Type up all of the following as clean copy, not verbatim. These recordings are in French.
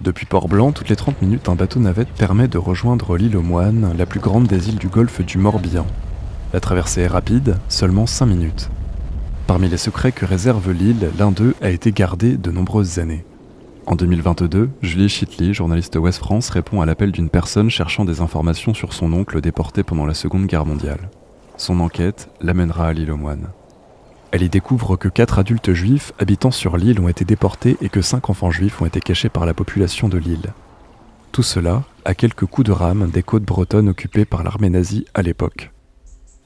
Depuis Port-Blanc, toutes les 30 minutes, un bateau-navette permet de rejoindre l'île aux Moines, la plus grande des îles du golfe du Morbihan. La traversée est rapide, seulement 5 minutes. Parmi les secrets que réserve l'île, l'un d'eux a été gardé de nombreuses années. En 2022, Julie Chitli, journaliste Ouest France, répond à l'appel d'une personne cherchant des informations sur son oncle déporté pendant la Seconde Guerre mondiale. Son enquête l'amènera à l'île aux Moines. Elle y découvre que 4 adultes juifs habitant sur l'île ont été déportés et que 5 enfants juifs ont été cachés par la population de l'île. Tout cela à quelques coups de rame des côtes bretonnes occupées par l'armée nazie à l'époque.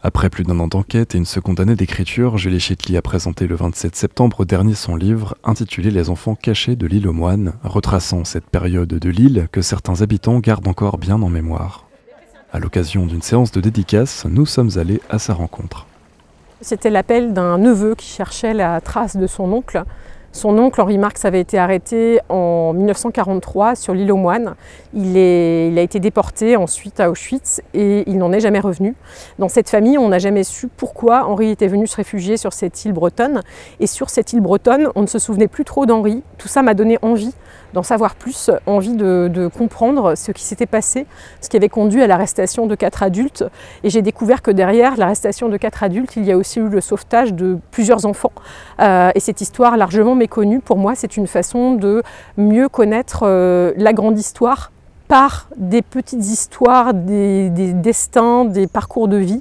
Après plus d'1 an d'enquête et une seconde année d'écriture, Julie Chitli a présenté le 27 septembre dernier son livre intitulé « Les enfants cachés de l'île aux Moines », retraçant cette période de l'île que certains habitants gardent encore bien en mémoire. À l'occasion d'une séance de dédicace, nous sommes allés à sa rencontre. C'était l'appel d'un neveu qui cherchait la trace de son oncle. Son oncle, Henri Marx, avait été arrêté en 1943 sur l'île aux Moines. Il a été déporté ensuite à Auschwitz et il n'en est jamais revenu. Dans cette famille, on n'a jamais su pourquoi Henri était venu se réfugier sur cette île bretonne. Et sur cette île bretonne, on ne se souvenait plus trop d'Henri. Tout ça m'a donné envie d'en savoir plus, envie de comprendre ce qui s'était passé, ce qui avait conduit à l'arrestation de 4 adultes. Et j'ai découvert que derrière l'arrestation de 4 adultes, il y a aussi eu le sauvetage de plusieurs enfants. Et cette histoire largement méconnue, pour moi, c'est une façon de mieux connaître la grande histoire par des petites histoires, des destins, des parcours de vie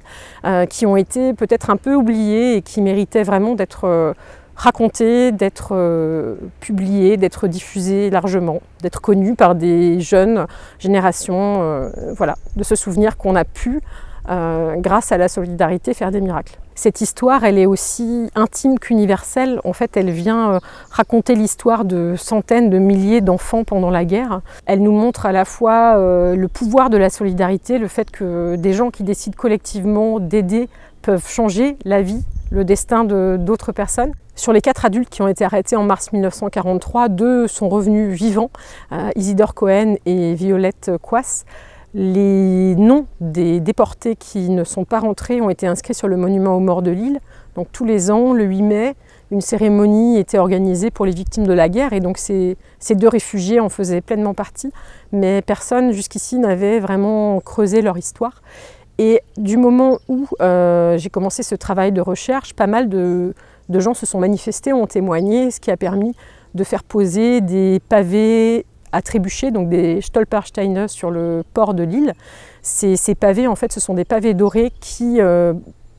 qui ont été peut-être un peu oubliés et qui méritaient vraiment d'être racontés, d'être publiés, d'être diffusés largement, d'être connus par des jeunes générations, voilà, de se souvenir qu'on a pu, grâce à la solidarité, faire des miracles. Cette histoire, elle est aussi intime qu'universelle. En fait, elle vient raconter l'histoire de centaines de milliers d'enfants pendant la guerre. Elle nous montre à la fois le pouvoir de la solidarité, le fait que des gens qui décident collectivement d'aider peuvent changer la vie, le destin d'autres personnes. Sur les 4 adultes qui ont été arrêtés en mars 1943, 2 sont revenus vivants, Isidore Cohen et Violette Coasse. Les noms des déportés qui ne sont pas rentrés ont été inscrits sur le monument aux morts de l'île. Donc tous les ans, le 8 mai, une cérémonie était organisée pour les victimes de la guerre et donc ces 2 réfugiés en faisaient pleinement partie. Mais personne jusqu'ici n'avait vraiment creusé leur histoire. Et du moment où j'ai commencé ce travail de recherche, pas mal de gens se sont manifestés, ont témoigné, ce qui a permis de faire poser des pavés à trébucher, donc des Stolpersteine sur le port de l'île. Ces pavés, en fait, ce sont des pavés dorés qui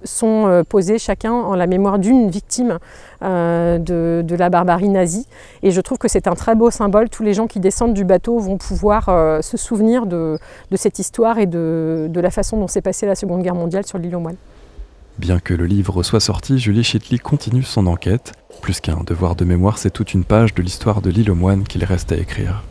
sont posés chacun en la mémoire d'une victime de la barbarie nazie. Et je trouve que c'est un très beau symbole. Tous les gens qui descendent du bateau vont pouvoir se souvenir de cette histoire et de la façon dont s'est passée la Seconde Guerre mondiale sur l'île aux Moines. Bien que le livre soit sorti, Julie Chitli continue son enquête. Plus qu'un devoir de mémoire, c'est toute une page de l'histoire de l'île aux Moines qu'il reste à écrire.